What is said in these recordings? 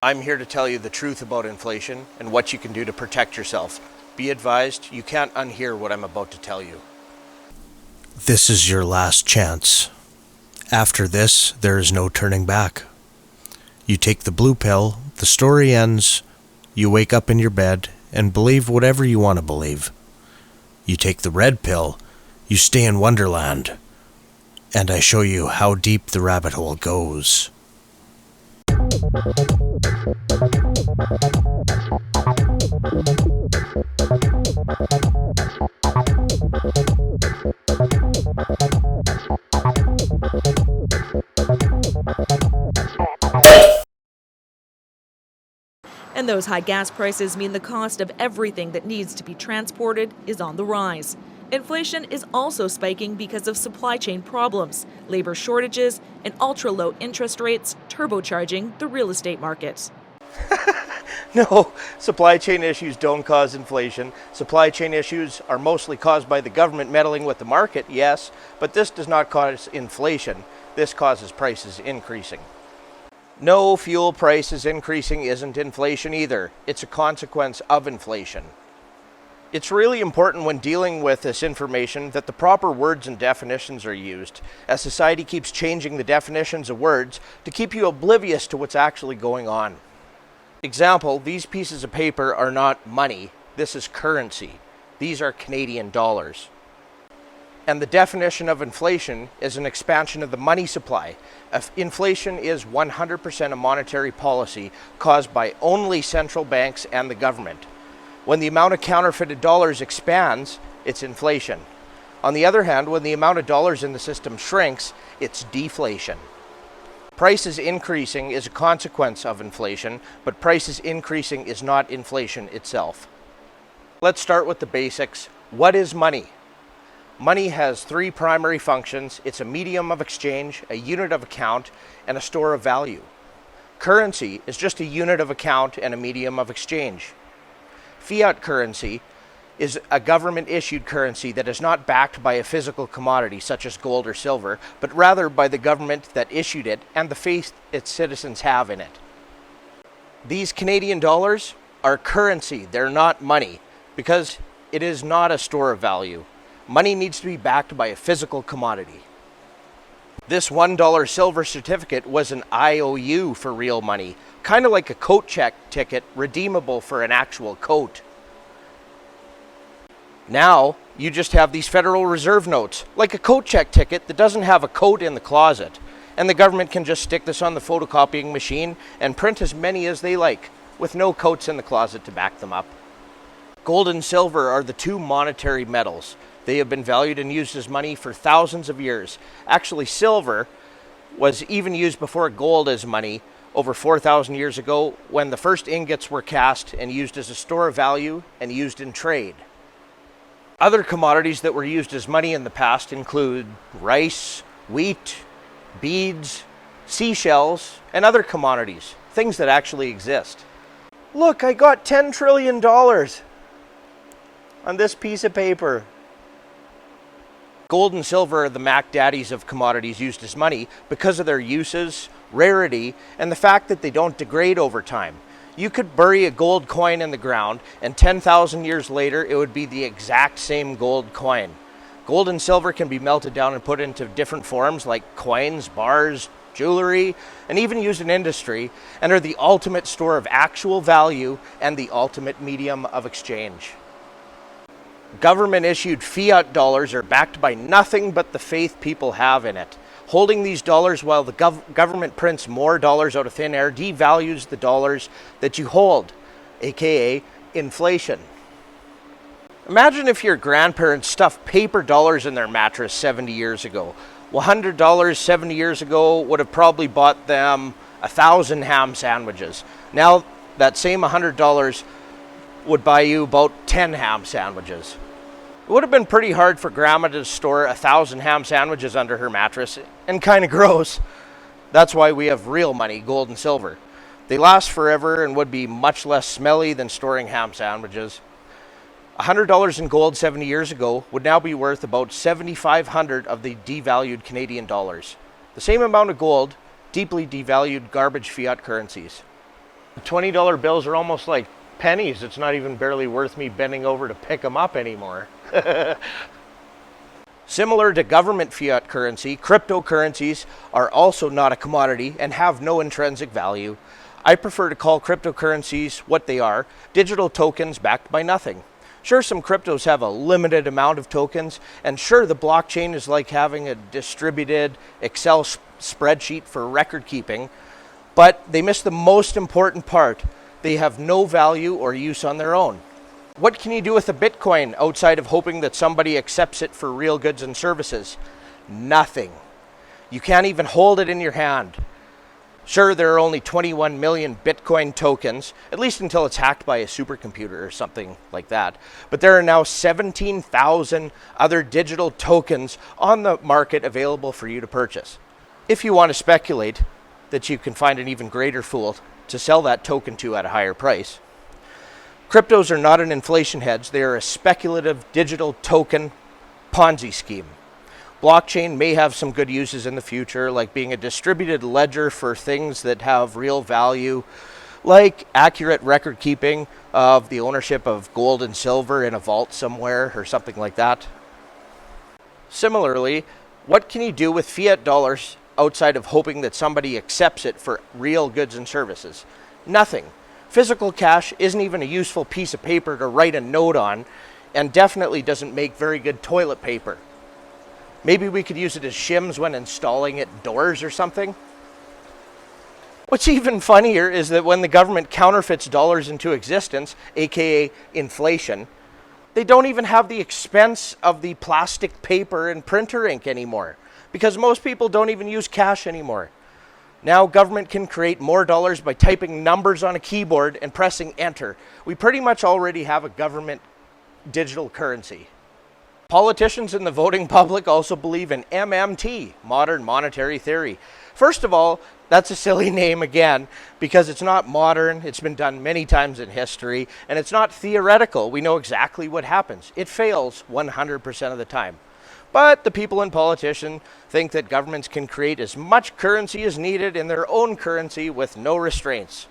I'm here to tell you the truth about inflation and what you can do to protect yourself. Be advised, you can't unhear what I'm about to tell you. This is your last chance. After this, there is no turning back. You take the blue pill, the story ends, you wake up in your bed and believe whatever you want to believe. You take the red pill, you stay in Wonderland, and I show you how deep the rabbit hole goes. And those high gas prices mean the cost of everything that needs to be transported is on the rise. Inflation is also spiking because of supply chain problems, labor shortages, and ultra-low interest rates turbocharging the real estate market. No, supply chain issues don't cause inflation. Supply chain issues are mostly caused by the government meddling with the market, yes, but this does not cause inflation. This causes prices increasing. No, fuel prices increasing isn't inflation either. It's a consequence of inflation. It's really important when dealing with this information that the proper words and definitions are used, as society keeps changing the definitions of words to keep you oblivious to what's actually going on. Example, these pieces of paper are not money. This is currency. These are Canadian dollars. And the definition of inflation is an expansion of the money supply. Inflation is 100% a monetary policy caused by only central banks and the government. When the amount of counterfeited dollars expands, it's inflation. On the other hand, when the amount of dollars in the system shrinks, it's deflation. Prices increasing is a consequence of inflation, but prices increasing is not inflation itself. Let's start with the basics. What is money? Money has three primary functions. It's a medium of exchange, a unit of account, and a store of value. Currency is just a unit of account and a medium of exchange. Fiat currency is a government-issued currency that is not backed by a physical commodity such as gold or silver, but rather by the government that issued it and the faith its citizens have in it. These Canadian dollars are currency. They're not money because it is not a store of value. Money needs to be backed by a physical commodity. This $1 silver certificate was an IOU for real money, kind of like a coat check ticket redeemable for an actual coat. Now, you just have these Federal Reserve notes, like a coat check ticket that doesn't have a coat in the closet. And the government can just stick this on the photocopying machine and print as many as they like, with no coats in the closet to back them up. Gold and silver are the two monetary metals. They have been valued and used as money for thousands of years. Actually, silver was even used before gold as money over 4,000 years ago when the first ingots were cast and used as a store of value and used in trade. Other commodities that were used as money in the past include rice, wheat, beads, seashells, and other commodities, things that actually exist. Look, I got $10 trillion on this piece of paper. Gold and silver are the Mac Daddies of commodities used as money because of their uses, rarity, and the fact that they don't degrade over time. You could bury a gold coin in the ground, and 10,000 years later, it would be the exact same gold coin. Gold and silver can be melted down and put into different forms like coins, bars, jewelry, and even used in industry, and are the ultimate store of actual value and the ultimate medium of exchange. Government-issued fiat dollars are backed by nothing but the faith people have in it. Holding these dollars while the government prints more dollars out of thin air devalues the dollars that you hold, aka inflation. Imagine if your grandparents stuffed paper dollars in their mattress 70 years ago. Well, $100 70 years ago would have probably bought them 1,000 ham sandwiches. Now that same $100 would buy you about 10 ham sandwiches. It would have been pretty hard for Grandma to store 1,000 ham sandwiches under her mattress, and kind of gross. That's why we have real money, gold and silver. They last forever and would be much less smelly than storing ham sandwiches. $100 in gold 70 years ago would now be worth about 7,500 of the devalued Canadian dollars. The same amount of gold deeply devalued garbage fiat currencies. The $20 bills are almost like pennies. It's not even barely worth me bending over to pick them up anymore. Similar to government fiat currency, cryptocurrencies are also not a commodity and have no intrinsic value. I prefer to call cryptocurrencies what they are, digital tokens backed by nothing. Sure, some cryptos have a limited amount of tokens, and sure, the blockchain is like having a distributed Excel spreadsheet for record keeping, but they miss the most important part. They have no value or use on their own. What can you do with a Bitcoin outside of hoping that somebody accepts it for real goods and services? Nothing. You can't even hold it in your hand. Sure, there are only 21 million Bitcoin tokens, at least until it's hacked by a supercomputer or something like that. But there are now 17,000 other digital tokens on the market available for you to purchase. If you want to speculate that you can find an even greater fool to sell that token to at a higher price. Cryptos are not an inflation hedge. They are a speculative digital token Ponzi scheme. Blockchain may have some good uses in the future, like being a distributed ledger for things that have real value, like accurate record keeping of the ownership of gold and silver in a vault somewhere or something like that. Similarly, what can you do with fiat dollars outside of hoping that somebody accepts it for real goods and services? Nothing. Physical cash isn't even a useful piece of paper to write a note on, and definitely doesn't make very good toilet paper. Maybe we could use it as shims when installing at doors or something. What's even funnier is that when the government counterfeits dollars into existence, aka inflation, they don't even have the expense of the plastic paper and printer ink anymore, because most people don't even use cash anymore. Now government can create more dollars by typing numbers on a keyboard and pressing enter. We pretty much already have a government digital currency. Politicians and the voting public also believe in MMT, modern monetary theory. First of all, that's a silly name again, because it's not modern, it's been done many times in history, and it's not theoretical. We know exactly what happens. It fails 100% of the time. But the people and politicians think that governments can create as much currency as needed in their own currency with no restraints.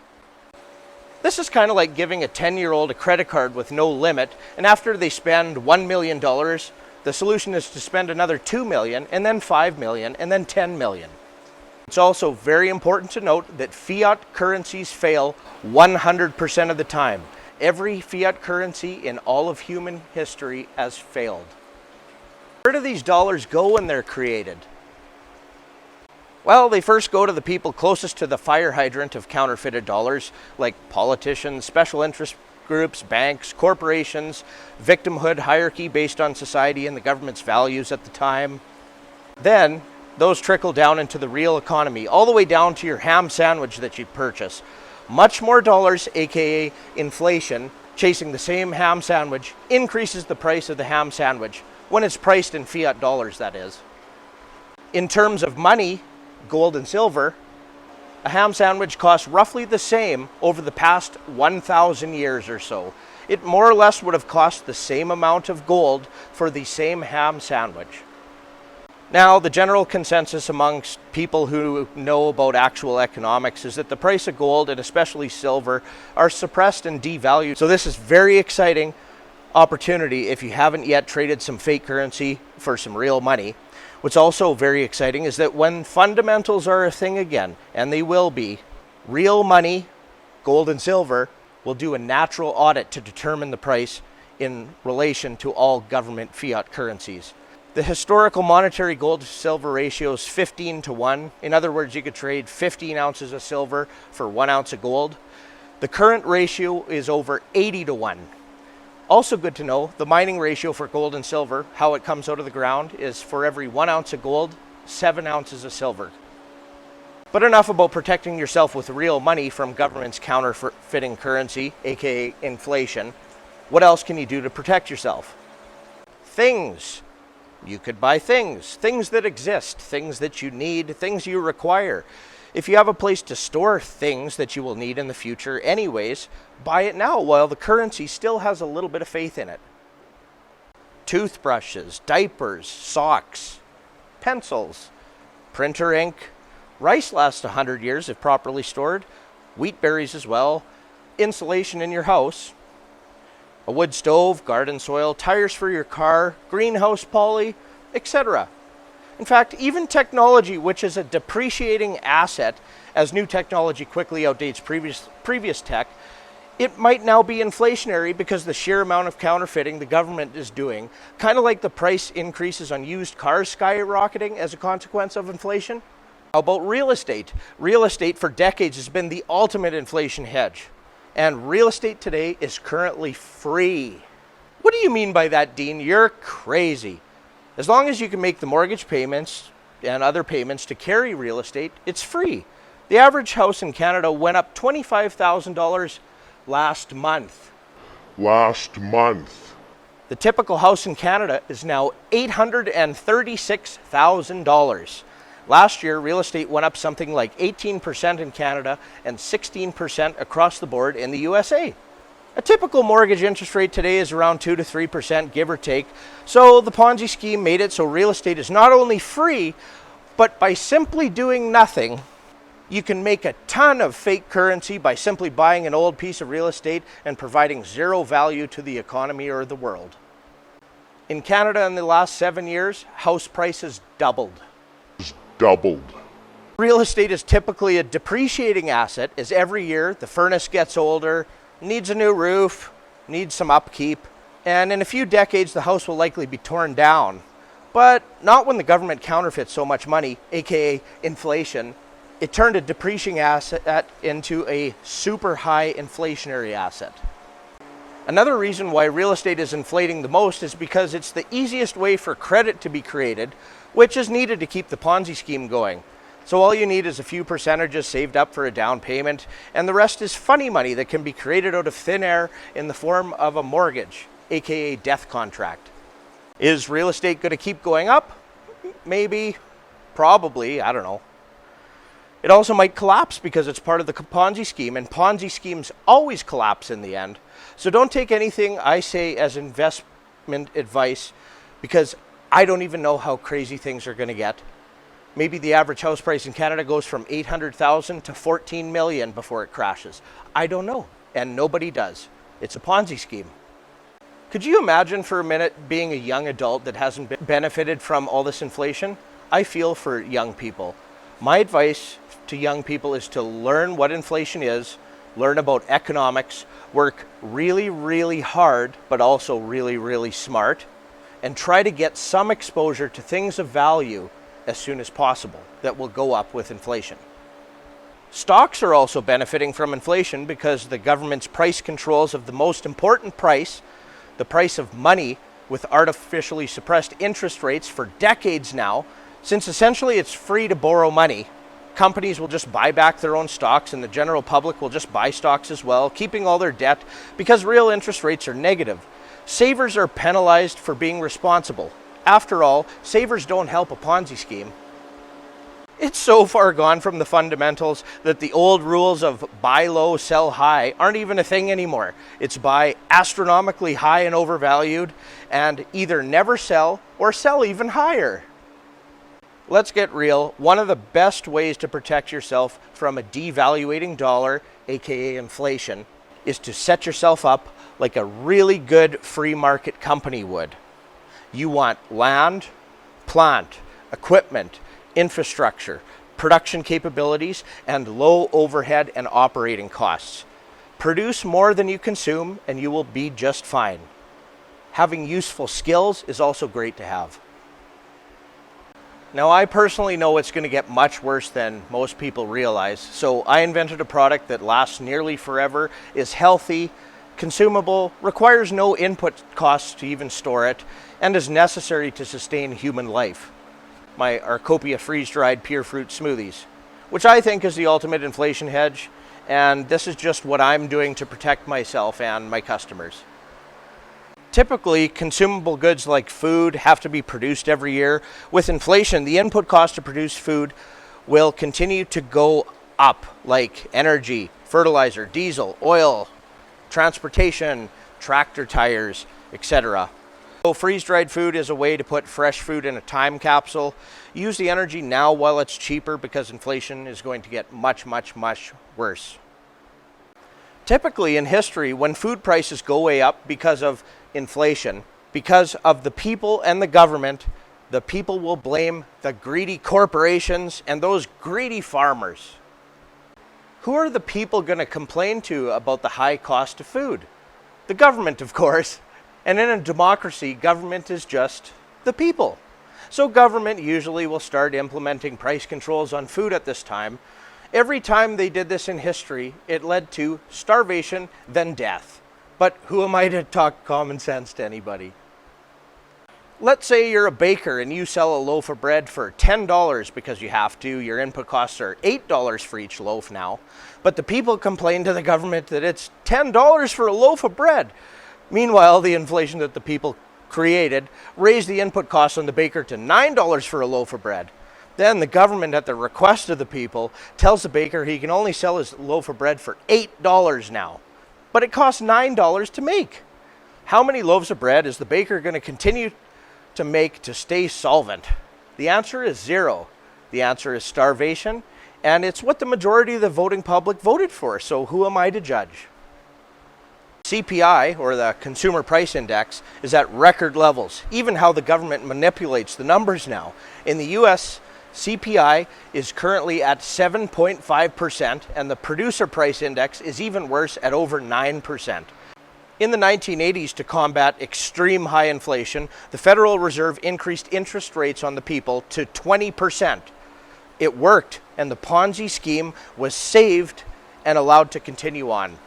This is kind of like giving a 10-year-old a credit card with no limit, and after they spend $1 million, the solution is to spend another $2 million, and then $5 million, and then $10 million. It's also very important to note that fiat currencies fail 100% of the time. Every fiat currency in all of human history has failed. Where do these dollars go when they're created? Well, they first go to the people closest to the fire hydrant of counterfeited dollars, like politicians, special interest groups, banks, corporations, victimhood hierarchy based on society and the government's values at the time. Then, those trickle down into the real economy, all the way down to your ham sandwich that you purchase. Much more dollars, aka inflation, chasing the same ham sandwich increases the price of the ham sandwich, when it's priced in fiat dollars, that is. In terms of money, gold and silver, a ham sandwich costs roughly the same over the past 1,000 years or so. It more or less would have cost the same amount of gold for the same ham sandwich. Now, the general consensus amongst people who know about actual economics is that the price of gold, and especially silver, are suppressed and devalued. So this is very exciting opportunity if you haven't yet traded some fake currency for some real money. What's also very exciting is that when fundamentals are a thing again, and they will be, real money, gold and silver, will do a natural audit to determine the price in relation to all government fiat currencies. The historical monetary gold to silver ratio is 15 to 1. In other words, you could trade 15 ounces of silver for 1 ounce of gold. The current ratio is over 80 to 1. Also good to know, the mining ratio for gold and silver, how it comes out of the ground, is for every 1 ounce of gold, 7 ounces of silver. But enough about protecting yourself with real money from government's counterfeiting currency, aka inflation. What else can you do to protect yourself? Things. You could buy things that exist, things that you need, things you require. If you have a place to store things that you will need in the future anyways, buy it now while the currency still has a little bit of faith in it. Toothbrushes, diapers, socks, pencils, printer ink. Rice lasts 100 years if properly stored. wheat berries as well, insulation in your house, a wood stove, garden soil, tires for your car, greenhouse poly, etc. In fact, even technology, which is a depreciating asset as new technology quickly outdates previous tech, it might now be inflationary because the sheer amount of counterfeiting the government is doing, kind of like the price increases on used cars skyrocketing as a consequence of inflation. How about real estate? Real estate for decades has been the ultimate inflation hedge, and real estate today is currently free. What do you mean by that, Dean? You're crazy. As long as you can make the mortgage payments and other payments to carry real estate, it's free. The average house in Canada went up $25,000 last month. The typical house in Canada is now $836,000. Last year, real estate went up something like 18% in Canada and 16% across the board in the USA. A typical mortgage interest rate today is around 2 to 3%, give or take. So the Ponzi scheme made it so real estate is not only free, but by simply doing nothing, you can make a ton of fake currency by simply buying an old piece of real estate and providing zero value to the economy or the world. In Canada in the last 7 years, house prices doubled. Real estate is typically a depreciating asset as every year the furnace gets older, needs a new roof, needs some upkeep, and in a few decades the house will likely be torn down. But not when the government counterfeits so much money, aka inflation. It turned a depreciating asset into a super high inflationary asset. Another reason why real estate is inflating the most is because it's the easiest way for credit to be created, which is needed to keep the Ponzi scheme going. So all you need is a few percentages saved up for a down payment, and the rest is funny money that can be created out of thin air in the form of a mortgage, aka death contract. Is real estate going to keep going up? Maybe, probably, I don't know. It also might collapse because it's part of the Ponzi scheme, and Ponzi schemes always collapse in the end. So don't take anything I say as investment advice because I don't even know how crazy things are going to get. Maybe the average house price in Canada goes from $800,000 to $14 million before it crashes. I don't know, and nobody does. It's a Ponzi scheme. Could you imagine for a minute being a young adult that hasn't benefited from all this inflation? I feel for young people. My advice to young people is to learn what inflation is, learn about economics, work really, really hard, but also really, really smart, and try to get some exposure to things of value as soon as possible that will go up with inflation. Stocks are also benefiting from inflation because the government's price controls of the most important price, the price of money, with artificially suppressed interest rates for decades now. Since essentially it's free to borrow money, companies will just buy back their own stocks and the general public will just buy stocks as well, keeping all their debt because real interest rates are negative. Savers are penalized for being responsible. After all, savers don't help a Ponzi scheme. It's so far gone from the fundamentals that the old rules of buy low, sell high aren't even a thing anymore. It's buy astronomically high and overvalued and either never sell or sell even higher. Let's get real. One of the best ways to protect yourself from a devaluating dollar, aka inflation, is to set yourself up like a really good free market company would. You want land, plant, equipment, infrastructure, production capabilities, and low overhead and operating costs. Produce more than you consume and you will be just fine. Having useful skills is also great to have. Now, I personally know it's going to get much worse than most people realize, so I invented a product that lasts nearly forever, is healthy, consumable, requires no input costs to even store it, and is necessary to sustain human life. My Arcopia freeze-dried pure fruit smoothies, which I think is the ultimate inflation hedge, and this is just what I'm doing to protect myself and my customers. Typically, consumable goods like food have to be produced every year. With inflation, the input cost to produce food will continue to go up, like energy, fertilizer, diesel, oil, transportation, tractor tires, etc. So freeze-dried food is a way to put fresh food in a time capsule. Use the energy now while it's cheaper because inflation is going to get much, much, much worse. Typically in history, when food prices go way up because of inflation, because of the people and the government, the people will blame the greedy corporations and those greedy farmers. Who are the people going to complain to about the high cost of food? The government, of course. And in a democracy, government is just the people. So government usually will start implementing price controls on food at this time. Every time they did this in history, it led to starvation, then death. But who am I to talk common sense to anybody? Let's say you're a baker and you sell a loaf of bread for $10 because you have to. Your input costs are $8 for each loaf now. But the people complain to the government that it's $10 for a loaf of bread. Meanwhile, the inflation that the people created raised the input costs on the baker to $9 for a loaf of bread. Then the government, at the request of the people, tells the baker he can only sell his loaf of bread for $8 now. But it costs $9 to make. How many loaves of bread is the baker going to continue to make to stay solvent? The answer is 0. The answer is starvation, and it's what the majority of the voting public voted for, so who am I to judge? CPI, or the Consumer Price Index, is at record levels. Even how the government manipulates the numbers now. In the US, CPI is currently at 7.5%, and the Producer Price Index is even worse at over 9%. In the 1980s, to combat extreme high inflation, the Federal Reserve increased interest rates on the people to 20%. It worked, and the Ponzi scheme was saved and allowed to continue on.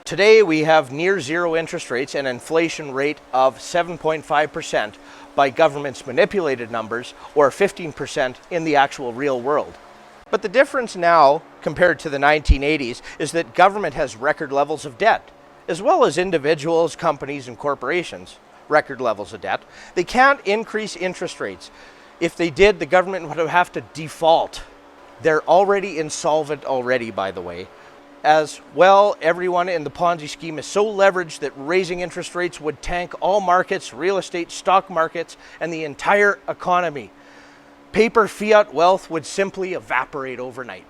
Today, we have near zero interest rates and an inflation rate of 7.5% by government's manipulated numbers, or 15% in the actual real world. But the difference now, compared to the 1980s, is that government has record levels of debt, as well as individuals, companies, and corporations, record levels of debt. They can't increase interest rates. If they did, the government would have to default. They're already insolvent already, by the way. As well, everyone in the Ponzi scheme is so leveraged that raising interest rates would tank all markets, real estate, stock markets, and the entire economy. Paper fiat wealth would simply evaporate overnight.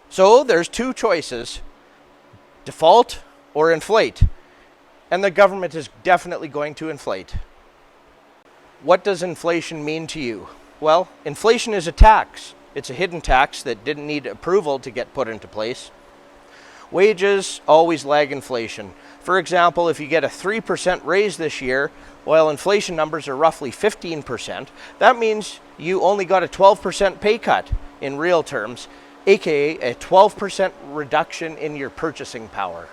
So there's two choices: default or inflate. And the government is definitely going to inflate. What does inflation mean to you? Well, inflation is a tax. It's a hidden tax that didn't need approval to get put into place. Wages always lag inflation. For example, if you get a 3% raise this year, while inflation numbers are roughly 15%, that means you only got a 12% pay cut in real terms, aka a 12% reduction in your purchasing power.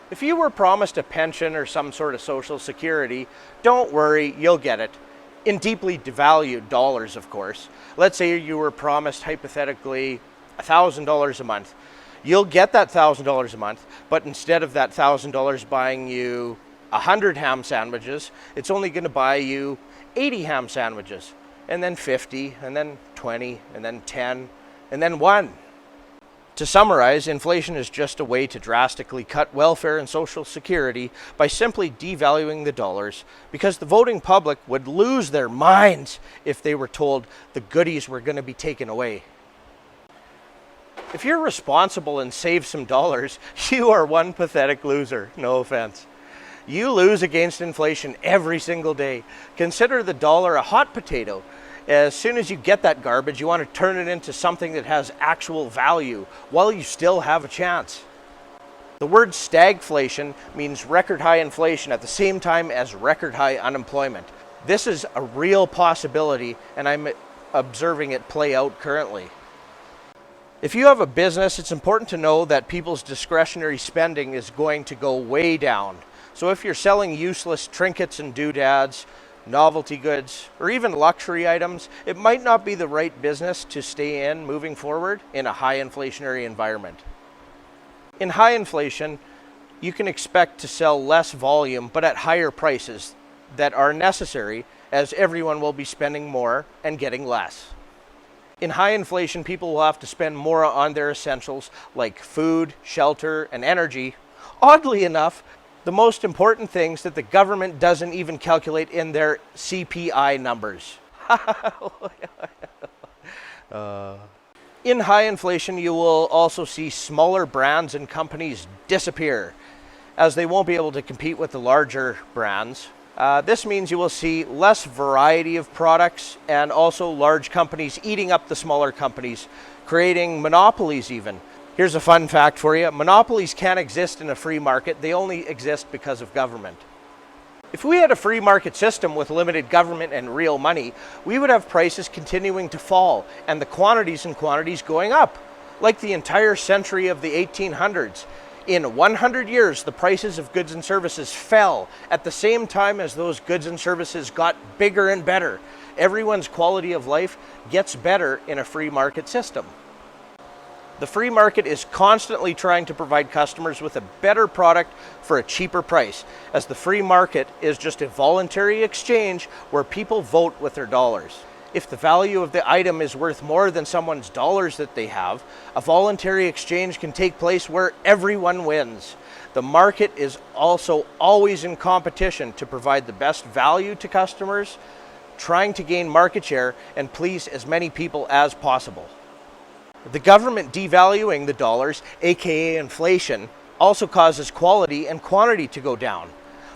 If you were promised a pension or some sort of social security, don't worry, you'll get it. In deeply devalued dollars, of course. Let's say you were promised, hypothetically, $1,000 a month. You'll get that $1,000 a month, but instead of that $1,000 buying you 100 ham sandwiches, it's only going to buy you 80 ham sandwiches, and then 50, and then 20, and then 10, and then 1. To summarize, inflation is just a way to drastically cut welfare and social security by simply devaluing the dollars, because the voting public would lose their minds if they were told the goodies were going to be taken away. If you're responsible and save some dollars, you are one pathetic loser. No offense. You lose against inflation every single day. Consider the dollar a hot potato. As soon as you get that garbage, you want to turn it into something that has actual value while you still have a chance. The word stagflation means record high inflation at the same time as record high unemployment. This is a real possibility, and I'm observing it play out currently. If you have a business, it's important to know that people's discretionary spending is going to go way down. So if you're selling useless trinkets and doodads, novelty goods, or even luxury items, it might not be the right business to stay in moving forward in a high inflationary environment. In high inflation, you can expect to sell less volume but at higher prices that are necessary, as everyone will be spending more and getting less. In high inflation, people will have to spend more on their essentials like food, shelter, and energy. Oddly enough, the most important things that the government doesn't even calculate in their CPI numbers. In high inflation, you will also see smaller brands and companies disappear as they won't be able to compete with the larger brands. This means you will see less variety of products and also large companies eating up the smaller companies, creating monopolies even. Here's a fun fact for you. Monopolies can't exist in a free market. They only exist because of government. If we had a free market system with limited government and real money, we would have prices continuing to fall and the quantities going up, like the entire century of the 1800s. In 100 years, the prices of goods and services fell at the same time as those goods and services got bigger and better. Everyone's quality of life gets better in a free market system. The free market is constantly trying to provide customers with a better product for a cheaper price, as the free market is just a voluntary exchange where people vote with their dollars. If the value of the item is worth more than someone's dollars that they have, a voluntary exchange can take place where everyone wins. The market is also always in competition to provide the best value to customers, trying to gain market share and please as many people as possible. The government devaluing the dollars, aka inflation, also causes quality and quantity to go down.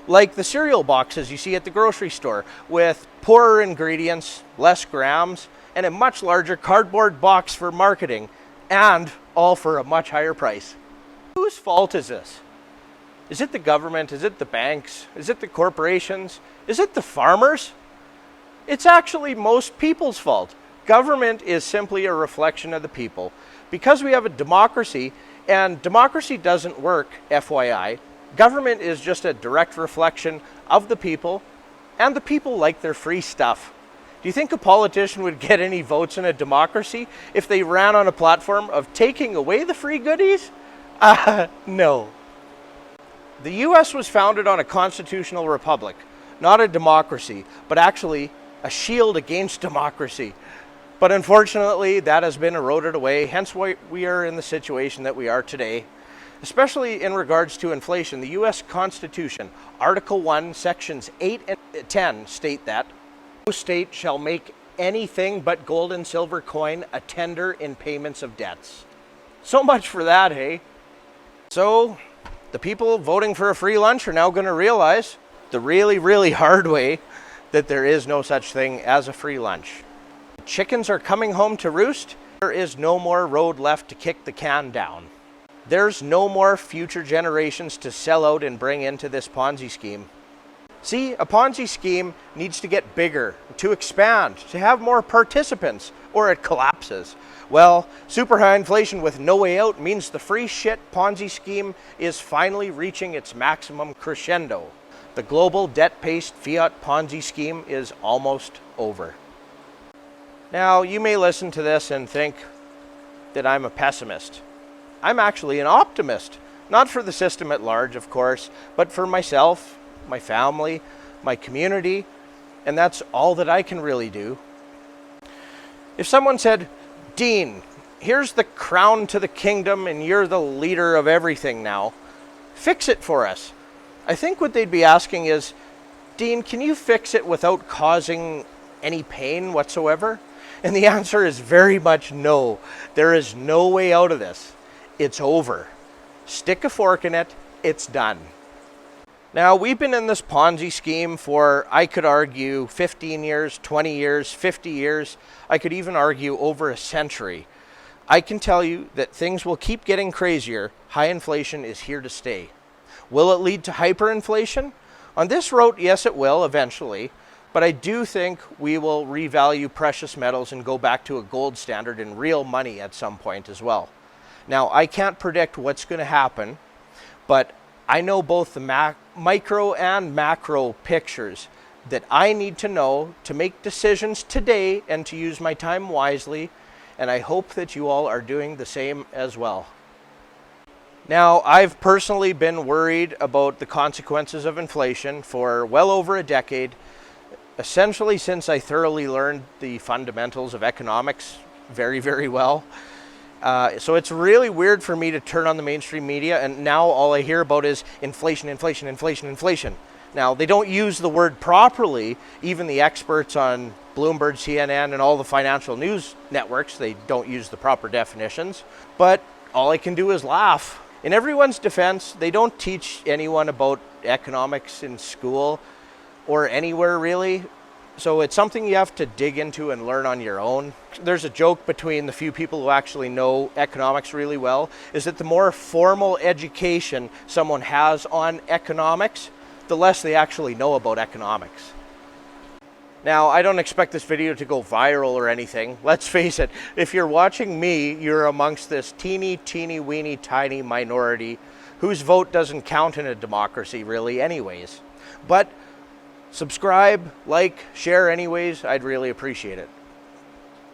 Like the cereal boxes you see at the grocery store, with poorer ingredients, less grams, and a much larger cardboard box for marketing, and all for a much higher price. Whose fault is this? Is it the government? Is it the banks? Is it the corporations? Is it the farmers? It's actually most people's fault. Government is simply a reflection of the people. Because we have a democracy, and democracy doesn't work, FYI, government is just a direct reflection of the people, and the people like their free stuff. Do you think a politician would get any votes in a democracy if they ran on a platform of taking away the free goodies? No. The US was founded on a constitutional republic, not a democracy, but actually a shield against democracy. But unfortunately, that has been eroded away, hence why we are in the situation that we are today. Especially in regards to inflation, the U.S. Constitution, Article 1, Sections 8 and 10 state that no state shall make anything but gold and silver coin a tender in payments of debts. So much for that, hey? So, the people voting for a free lunch are now going to realize the really, really hard way that there is no such thing as a free lunch. Chickens are coming home to roost. There is no more road left to kick the can down. There's no more future generations to sell out and bring into this Ponzi scheme. See, a Ponzi scheme needs to get bigger, to expand, to have more participants, or it collapses. Well, super high inflation with no way out means the free shit Ponzi scheme is finally reaching its maximum crescendo. The global debt-based fiat Ponzi scheme is almost over. Now, you may listen to this and think that I'm a pessimist. I'm actually an optimist, not for the system at large, of course, but for myself, my family, my community, and that's all that I can really do. If someone said, Dean, here's the crown to the kingdom and you're the leader of everything now, fix it for us. I think what they'd be asking is, Dean, can you fix it without causing any pain whatsoever? And the answer is very much no. There is no way out of this. It's over. Stick a fork in it, it's done. Now, we've been in this Ponzi scheme for, I could argue, 15 years, 20 years, 50 years. I could even argue over a century. I can tell you that things will keep getting crazier. High inflation is here to stay. Will it lead to hyperinflation? On this road, yes, it will eventually. But I do think we will revalue precious metals and go back to a gold standard in real money at some point as well. Now, I can't predict what's going to happen, but I know both the micro and macro pictures that I need to know to make decisions today and to use my time wisely, and I hope that you all are doing the same as well. Now, I've personally been worried about the consequences of inflation for well over a decade, essentially since I thoroughly learned the fundamentals of economics very, very well. So it's really weird for me to turn on the mainstream media and now all I hear about is inflation, inflation, inflation, inflation. Now, they don't use the word properly. Even the experts on Bloomberg, CNN, and all the financial news networks, they don't use the proper definitions. But all I can do is laugh. In everyone's defense, they don't teach anyone about economics in school or anywhere really. So it's something you have to dig into and learn on your own. There's a joke between the few people who actually know economics really well, is that the more formal education someone has on economics, the less they actually know about economics. Now, I don't expect this video to go viral or anything. Let's face it, if you're watching me, you're amongst this teeny weeny tiny minority whose vote doesn't count in a democracy really anyways. But subscribe, like, share anyways, I'd really appreciate it.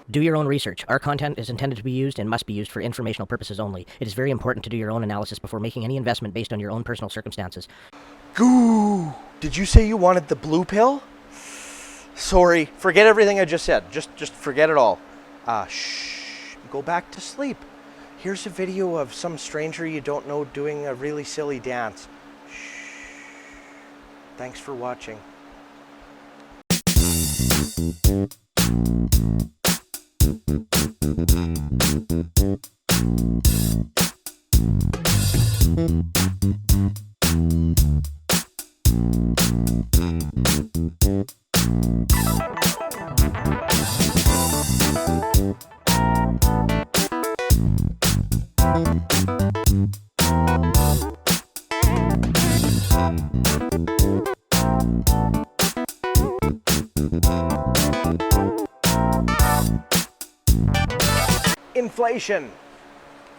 Do your own research. Our content is intended to be used and must be used for informational purposes only. It is very important to do your own analysis before making any investment based on your own personal circumstances. Goo! Did you say you wanted the blue pill? Sorry, forget everything I just said. Just forget it all. Shh. Go back to sleep. Here's a video of some stranger you don't know doing a really silly dance. Shh. Thanks for watching. Inflation.